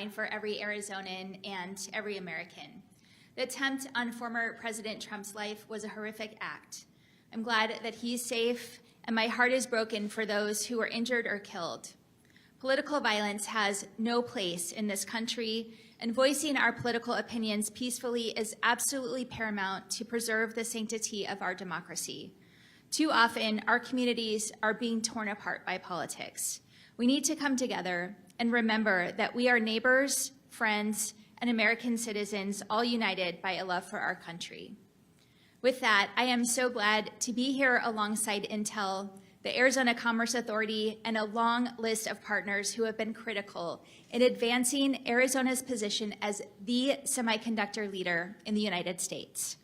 for every Arizonan and every American. The attempt on former President Trump's life was a horrific act. I'm glad that he's safe, and my heart is broken for those who were injured or killed. Political violence has no place in this country, and voicing our political opinions peacefully is absolutely paramount to preserve the sanctity of our democracy. Too often, our communities are being torn apart by politics. We need to come together and remember that we are neighbors, friends, and American citizens, all united by a love for our country. With that, I am so glad to be here alongside Intel, the Arizona Commerce Authority, and a long list of partners who have been critical in advancing Arizona's position as the semiconductor leader in the United States.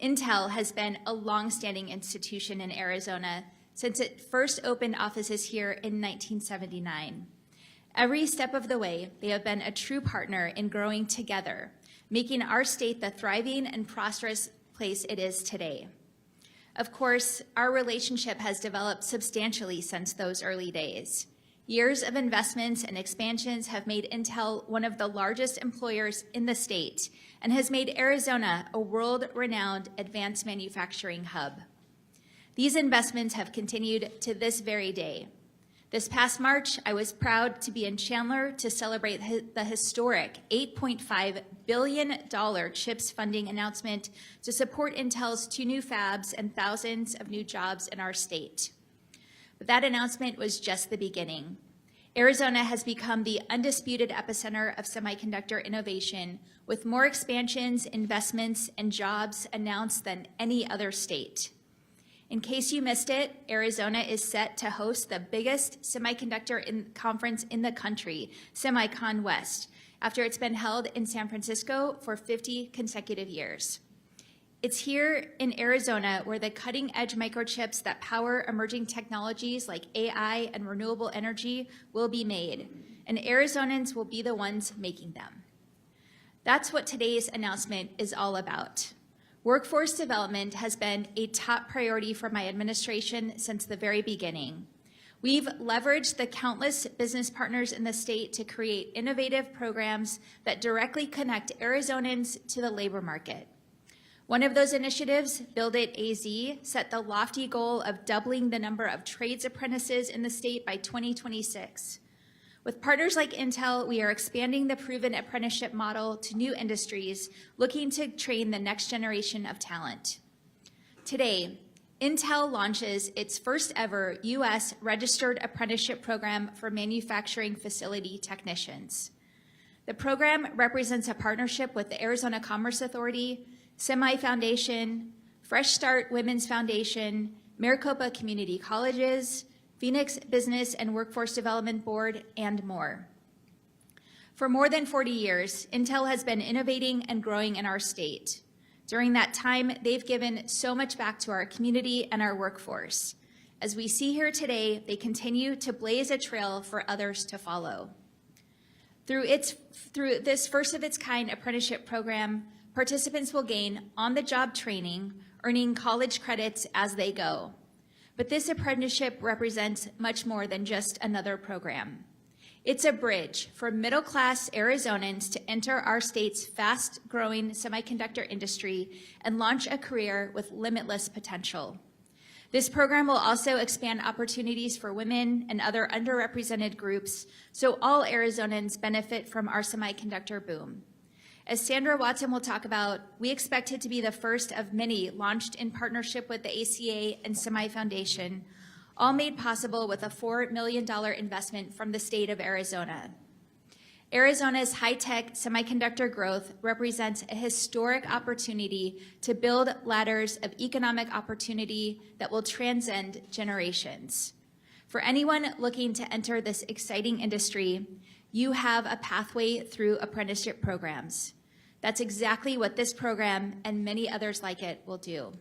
Intel has been a long-standing institution in Arizona since it first opened offices here in 1979. Every step of the way, they have been a true partner in growing together, making our state the thriving and prosperous place it is today. Of course, our relationship has developed substantially since those early days. Years of investments and expansions have made Intel one of the largest employers in the state and has made Arizona a world-renowned advanced manufacturing hub. These investments have continued to this very day. This past March, I was proud to be in Chandler to celebrate the historic $8.5 billion CHIPS funding announcement to support Intel's 2 new fabs and thousands of new jobs in our state. But that announcement was just the beginning. Arizona has become the undisputed epicenter of semiconductor innovation, with more expansions, investments, and jobs announced than any other state. In case you missed it, Arizona is set to host the biggest semiconductor conference in the country, SemiCon West, after it's been held in San Francisco for 50 consecutive years. It's here in Arizona where the cutting-edge microchips that power emerging technologies like AI and renewable energy will be made, and Arizonans will be the ones making them. That's what today's announcement is all about. Workforce development has been a top priority for my administration since the very beginning. We've leveraged the countless business partners in the state to create innovative programs that directly connect Arizonans to the labor market. One of those initiatives, Build It AZ, set the lofty goal of doubling the number of trades apprentices in the state by 2026. With partners like Intel, we are expanding the proven apprenticeship model to new industries, looking to train the next generation of talent. Today, Intel launches its first ever U.S. registered apprenticeship program for manufacturing facility technicians. The program represents a partnership with the Arizona Commerce Authority, Semi Foundation, Fresh Start Women's Foundation, Maricopa Community Colleges, Phoenix Business and Workforce Development Board, and more. For more than 40 years, Intel has been innovating and growing in our state. During that time, they've given so much back to our community and our workforce. As we see here today, they continue to blaze a trail for others to follow. Through this first-of-its-kind apprenticeship program, participants will gain on-the-job training, earning college credits as they go. But this apprenticeship represents much more than just another program. It's a bridge for middle-class Arizonans to enter our state's fast-growing semiconductor industry and launch a career with limitless potential. This program will also expand opportunities for women and other underrepresented groups, so all Arizonans benefit from our semiconductor boom. As Sandra Watson will talk about, we expect it to be the first of many launched in partnership with the ACA and Semi Foundation, all made possible with a $4 million investment from the state of Arizona. Arizona's high-tech semiconductor growth represents a historic opportunity to build ladders of economic opportunity that will transcend generations. For anyone looking to enter this exciting industry, you have a pathway through apprenticeship programs. That's exactly what this program and many others like it will do.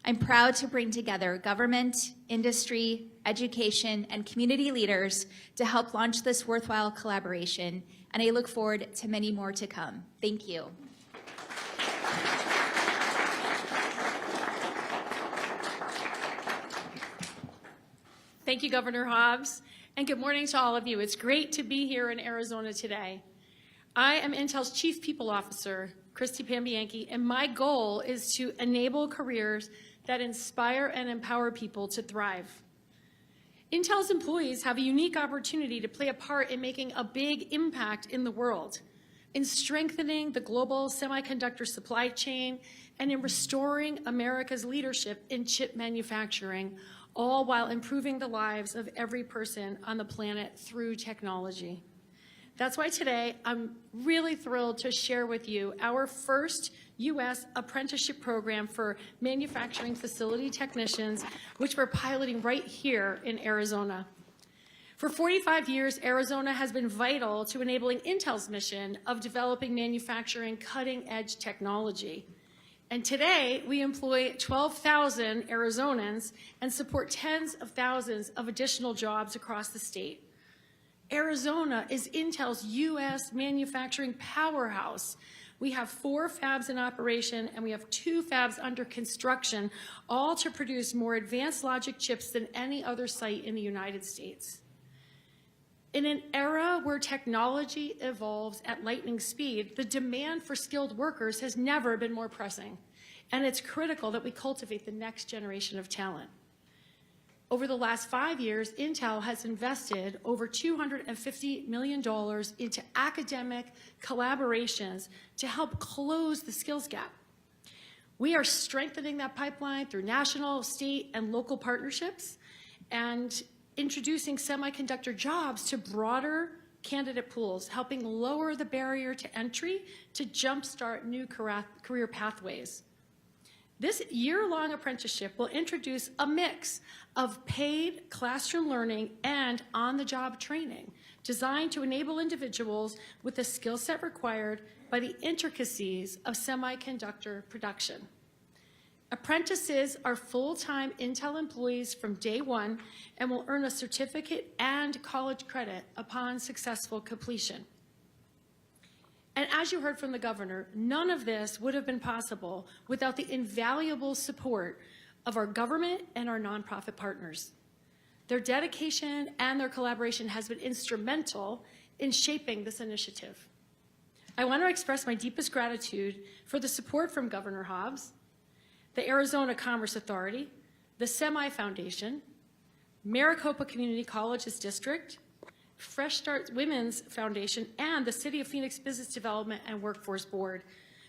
I'm proud to bring together government, industry, education, and community leaders to help launch this worthwhile collaboration, and I look forward to many more to come. Thank you. Thank you, Governor Hobbs, and good morning to all of you. It's great to be here in Arizona today. I am Intel's Chief People Officer, Christy Pambianchi, and my goal is to enable careers that inspire and empower people to thrive. Intel's employees have a unique opportunity to play a part in making a big impact in the world, in strengthening the global semiconductor supply chain, and in restoring America's leadership in chip manufacturing, all while improving the lives of every person on the planet through technology. That's why today I'm really thrilled to share with you our first U.S. apprenticeship program for manufacturing facility technicians, which we're piloting right here in Arizona. For 45 years, Arizona has been vital to enabling Intel's mission of developing manufacturing cutting-edge technology. And today, we employ 12,000 Arizonans and support tens of thousands of additional jobs across the state. Arizona is Intel's U.S. manufacturing powerhouse. We have 4 fabs in operation, and we have 2 fabs under construction, all to produce more advanced logic chips than any other site in the United States. In an era where technology evolves at lightning speed, the demand for skilled workers has never been more pressing, and it's critical that we cultivate the next generation of talent. Over the last 5 years, Intel has invested over $250 million into academic collaborations to help close the skills gap. We are strengthening that pipeline through national, state, and local partnerships and introducing semiconductor jobs to broader candidate pools, helping lower the barrier to entry to jumpstart new career pathways. This year-long apprenticeship will introduce a mix of paid classroom learning and on-the-job training designed to enable individuals with the skill set required by the intricacies of semiconductor production. Apprentices are full-time Intel employees from day one and will earn a certificate and college credit upon successful completion. And as you heard from the governor, none of this would have been possible without the invaluable support of our government and our nonprofit partners. Their dedication and their collaboration has been instrumental in shaping this initiative. I want to express my deepest gratitude for the support from Governor Hobbs, the Arizona Commerce Authority, the Semi Foundation, Maricopa Community Colleges District, Fresh Start Women's Foundation, and the City of Phoenix Business Development and Workforce Board.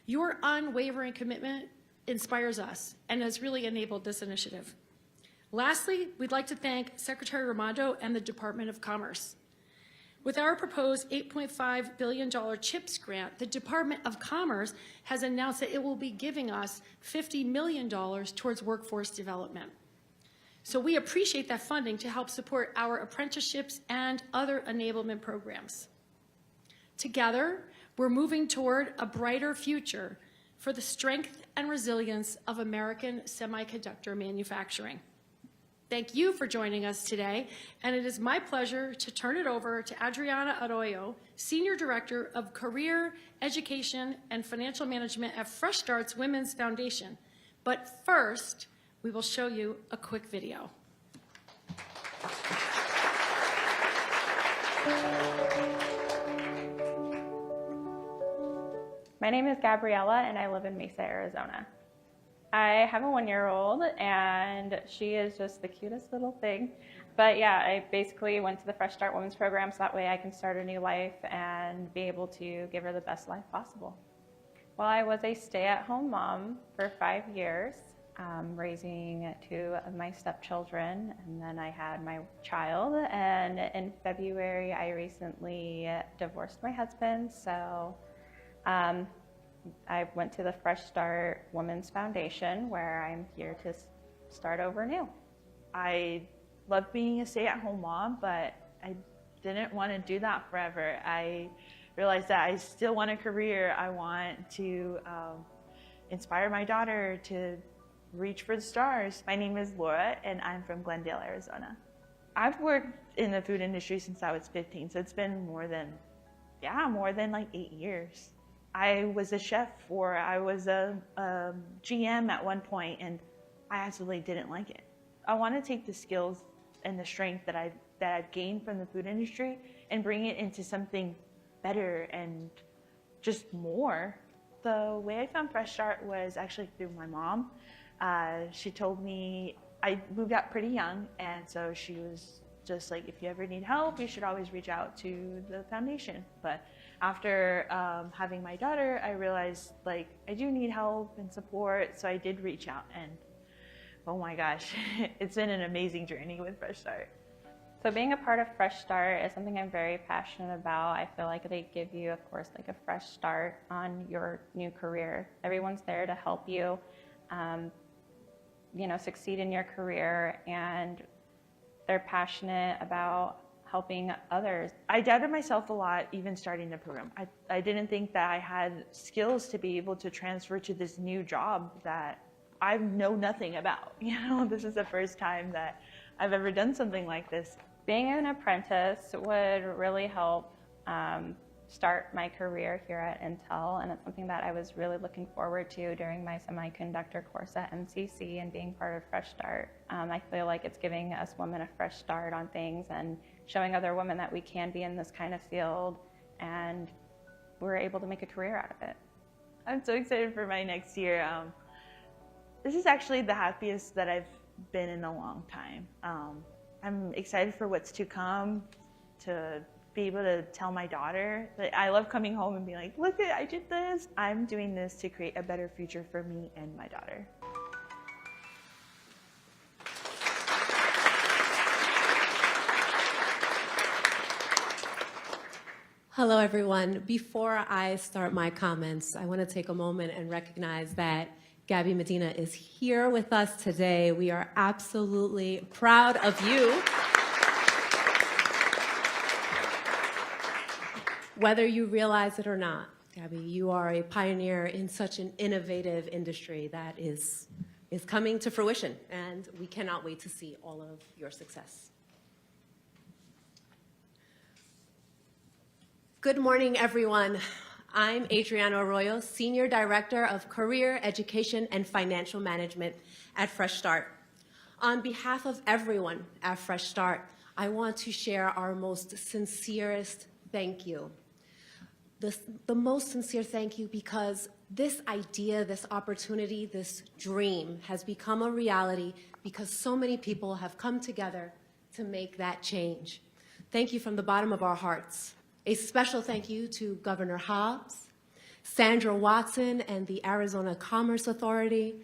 Your unwavering commitment inspires us and has really enabled this initiative. Lastly, we'd like to thank Secretary Raimondo and the Department of Commerce. With our proposed $8.5 billion CHIPS grant, the Department of Commerce has announced that it will be giving us $50 million towards workforce development. So we appreciate that funding to help support our apprenticeships and other enablement programs. Together, we're moving toward a brighter future for the strength and resilience of American semiconductor manufacturing. Thank you for joining us today, and it is my pleasure to turn it over to Adriana Arroyo, Senior Director of Career, Education, and Financial Management at Fresh Start's Women's Foundation. But first, we will show you a quick video. My name is Gabriella, and I live in Mesa, Arizona. I have a 1-year-old, and she is just the cutest little thing. But yeah, I basically went to the Fresh Start Women's Program so that way I can start a new life and be able to give her the best life possible. Well, I was a stay-at-home mom for 5 years, raising 2 of my stepchildren, and then I had my child. And in February, I recently divorced my husband, so I went to the Fresh Start Women's Foundation, where I'm here to start over new. I love being a stay-at-home mom, but I didn't want to do that forever. I realized that I still want a career. I want to inspire my daughter to reach for the stars. My name is Laura, and I'm from Glendale, Arizona. I've worked in the food industry since I was 15, so it's been more than like 8 years. I was a chef, or I was a GM at one point, and I absolutely didn't like it. I want to take the skills and the strength that I've gained from the food industry and bring it into something better and just more. The way I found Fresh Start was actually through my mom. She told me, I moved out pretty young, and so she was just like, if you ever need help, you should always reach out to the foundation. But after having my daughter, I realized like I do need help and support, so I did reach out, and oh my gosh, it's been an amazing journey with Fresh Start. So being a part of Fresh Start is something I'm very passionate about. I feel like they give you, of course, like a fresh start on your new career. Everyone's there to help you, succeed in your career, and they're passionate about helping others. I doubted myself a lot even starting the program. I didn't think that I had skills to be able to transfer to this new job that I know nothing about. This is the first time that I've ever done something like this. Being an apprentice would really help start my career here at Intel, and it's something that I was really looking forward to during my semiconductor course at MCC and being part of Fresh Start. I feel like it's giving us women a fresh start on things and showing other women that we can be in this kind of field, and we're able to make a career out of it. I'm so excited for my next year. This is actually the happiest that I've been in a long time. I'm excited for what's to come, to be able to tell my daughter that I love coming home and being like, look, I did this. I'm doing this to create a better future for me and my daughter. Hello, everyone. Before I start my comments, I want to take a moment and recognize that Gabby Medina is here with us today. We are absolutely proud of you. Whether you realize it or not, Gabby, you are a pioneer in such an innovative industry that is coming to fruition, and we cannot wait to see all of your success. Good morning, everyone. I'm Adriana Arroyo, Senior Director of Career Education and Financial Management at Fresh Start. On behalf of everyone at Fresh Start, I want to share our most sincerest thank you. The most sincere thank you because this idea, this opportunity, this dream has become a reality because so many people have come together to make that change. Thank you from the bottom of our hearts. A special thank you to Governor Hobbs, Sandra Watson, and the Arizona Commerce Authority,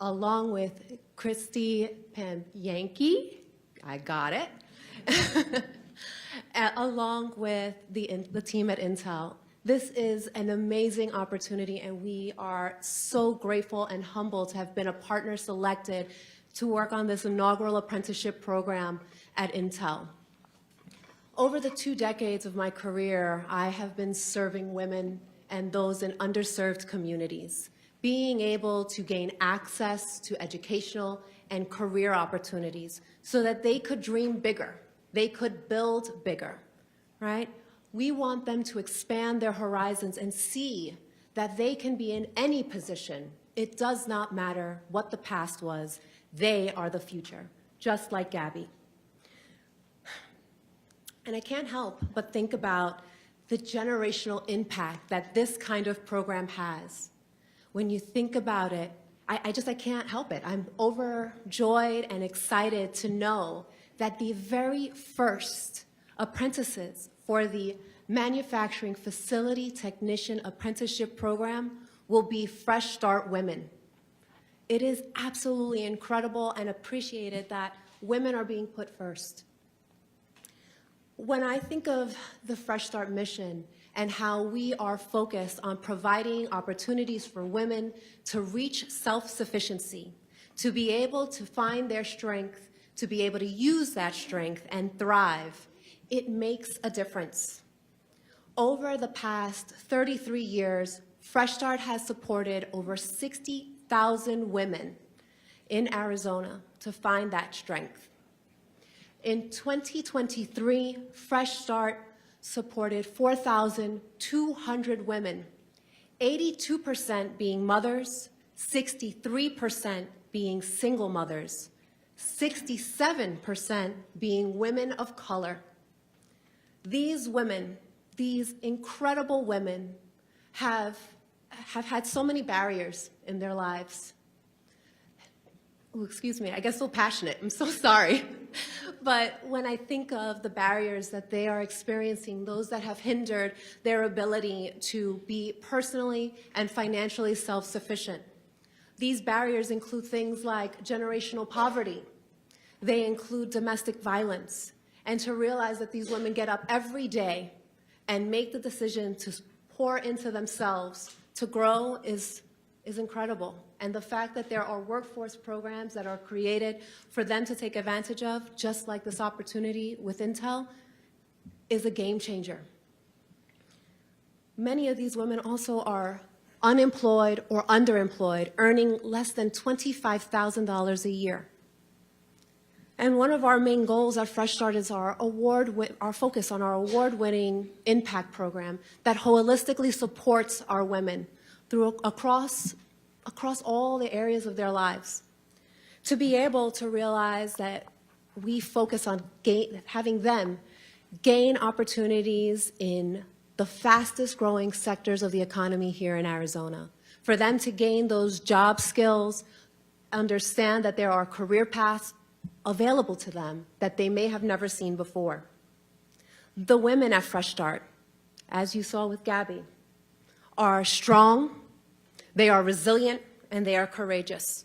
along with Christy Pambianchi, I got it, along with the team at Intel. This is an amazing opportunity, and we are so grateful and humbled to have been a partner selected to work on this inaugural apprenticeship program at Intel. Over the 2 decades of my career, I have been serving women and those in underserved communities, being able to gain access to educational and career opportunities so that they could dream bigger, they could build bigger, right? We want them to expand their horizons and see that they can be in any position. It does not matter what the past was. They are the future, just like Gabby. And I can't help but think about the generational impact that this kind of program has. When you think about it, I can't help it. I'm overjoyed and excited to know that the very first apprentices for the Manufacturing Facility Technician Apprenticeship Program will be Fresh Start women. It is absolutely incredible and appreciated that women are being put first. When I think of the Fresh Start mission and how we are focused on providing opportunities for women to reach self-sufficiency, to be able to find their strength, to be able to use that strength and thrive, it makes a difference. Over the past 33 years, Fresh Start has supported over 60,000 women in Arizona to find that strength. In 2023, Fresh Start supported 4,200 women, 82% being mothers, 63% being single mothers, 67% being women of color. These women, these incredible women, have had so many barriers in their lives. Oh, excuse me, I get so passionate. I'm so sorry. But when I think of the barriers that they are experiencing, those that have hindered their ability to be personally and financially self-sufficient, these barriers include things like generational poverty. They include domestic violence. And to realize that these women get up every day and make the decision to pour into themselves, to grow, is incredible. And the fact that there are workforce programs that are created for them to take advantage of, just like this opportunity with Intel, is a game changer. Many of these women also are unemployed or underemployed, earning less than $25,000 a year. And one of our main goals at Fresh Start is our focus on our award-winning impact program that holistically supports our women across all the areas of their lives. To be able to realize that we focus on having them gain opportunities in the fastest growing sectors of the economy here in Arizona, for them to gain those job skills, understand that there are career paths available to them that they may have never seen before. The women at Fresh Start, as you saw with Gabby, are strong, they are resilient, and they are courageous.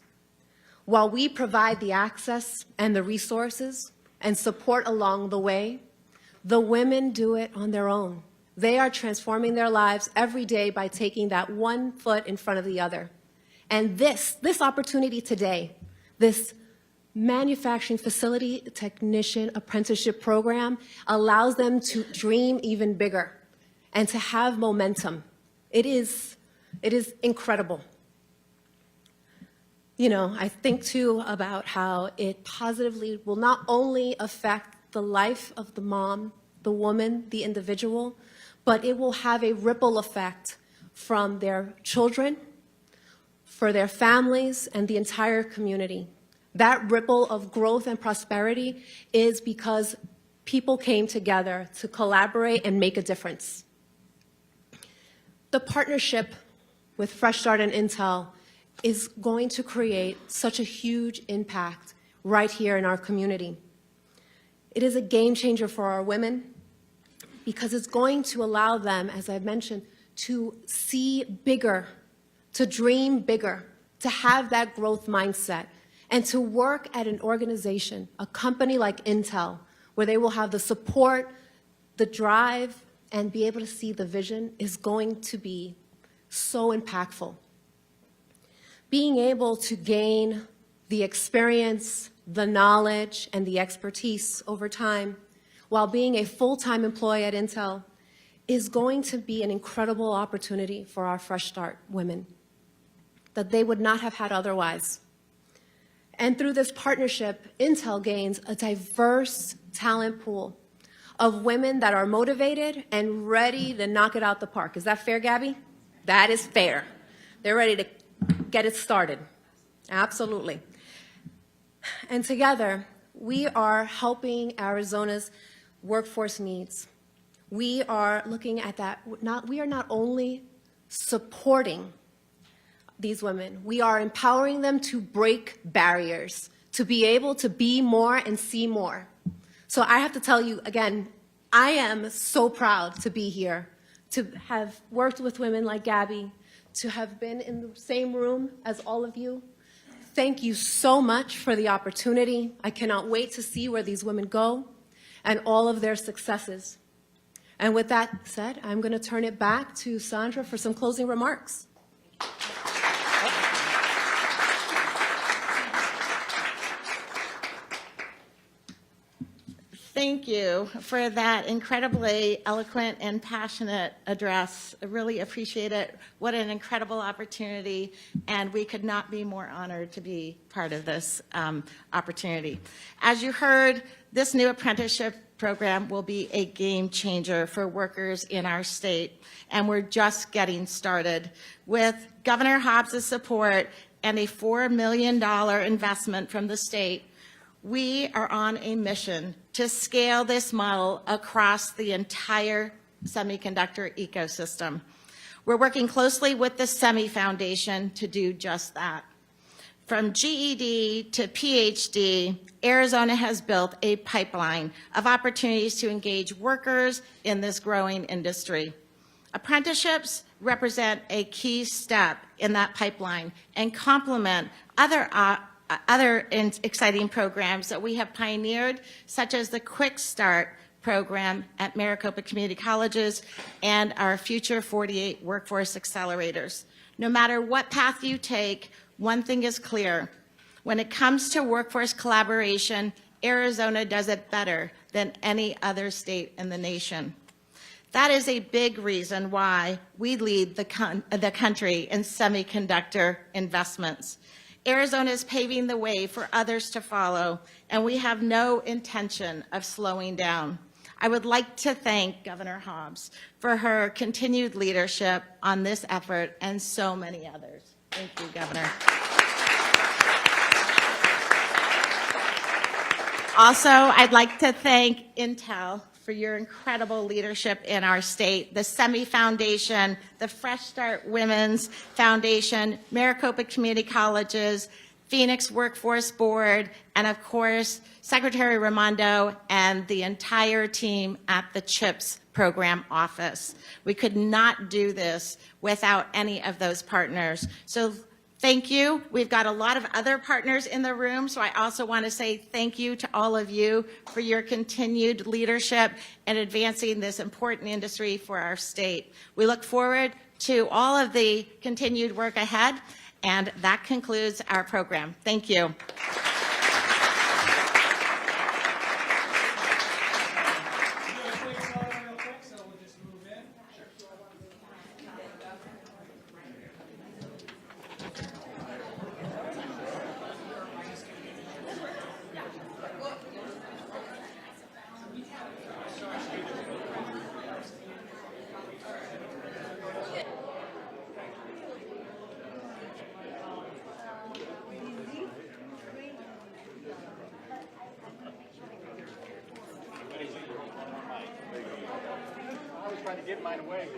While we provide the access and the resources and support along the way, the women do it on their own. They are transforming their lives every day by taking that one foot in front of the other. And this opportunity today, this manufacturing facility technician apprenticeship program, allows them to dream even bigger and to have momentum. It is incredible. You know, I think too about how it positively will not only affect the life of the mom, the woman, the individual, but it will have a ripple effect from their children, for their families, and the entire community. That ripple of growth and prosperity is because people came together to collaborate and make a difference. The partnership with Fresh Start and Intel is going to create such a huge impact right here in our community. It is a game changer for our women because it's going to allow them, as I mentioned, to see bigger, to dream bigger, to have that growth mindset, and to work at an organization, a company like Intel, where they will have the support, the drive, and be able to see the vision is going to be so impactful. Being able to gain the experience, the knowledge, and the expertise over time while being a full-time employee at Intel is going to be an incredible opportunity for our Fresh Start women that they would not have had otherwise. And through this partnership, Intel gains a diverse talent pool of women that are motivated and ready to knock it out the park. Is that fair, Gabby? That is fair. They're ready to get it started. Absolutely. And together, we are helping Arizona's workforce needs. We are looking at that. We are not only supporting these women, we are empowering them to break barriers, to be able to be more and see more. So I have to tell you again, I am so proud to be here, to have worked with women like Gabby, to have been in the same room as all of you. Thank you so much for the opportunity. I cannot wait to see where these women go and all of their successes. And with that said, I'm going to turn it back to Sandra for some closing remarks. Thank you for that incredibly eloquent and passionate address. I really appreciate it. What an incredible opportunity, and we could not be more honored to be part of this opportunity. As you heard, this new apprenticeship program will be a game changer for workers in our state, and we're just getting started. With Governor Hobbs' support and a $4 million investment from the state, we are on a mission to scale this model across the entire semiconductor ecosystem. We're working closely with the SEMI Foundation to do just that. From GED to PhD, Arizona has built a pipeline of opportunities to engage workers in this growing industry. Apprenticeships represent a key step in that pipeline and complement other exciting programs that we have pioneered, such as the Quick Start program at Maricopa Community Colleges and our Future 48 Workforce Accelerators. No matter what path you take, one thing is clear. When it comes to workforce collaboration, Arizona does it better than any other state in the nation. That is a big reason why we lead the country in semiconductor investments. Arizona is paving the way for others to follow, and we have no intention of slowing down. I would like to thank Governor Hobbs for her continued leadership on this effort and so many others. Thank you, Governor. Also, I'd like to thank Intel for your incredible leadership in our state, the SEMI Foundation, the Fresh Start Women's Foundation, Maricopa Community Colleges, Phoenix Workforce Board, and of course, Secretary Raimondo and the entire team at the CHIPS program office. We could not do this without any of those partners. So thank you. We've got a lot of other partners in the room, so I also want to say thank you to all of you for your continued leadership in advancing this important industry for our state. We look forward to all of the continued work ahead, and that concludes our program. Thank you. Trying to give mine away.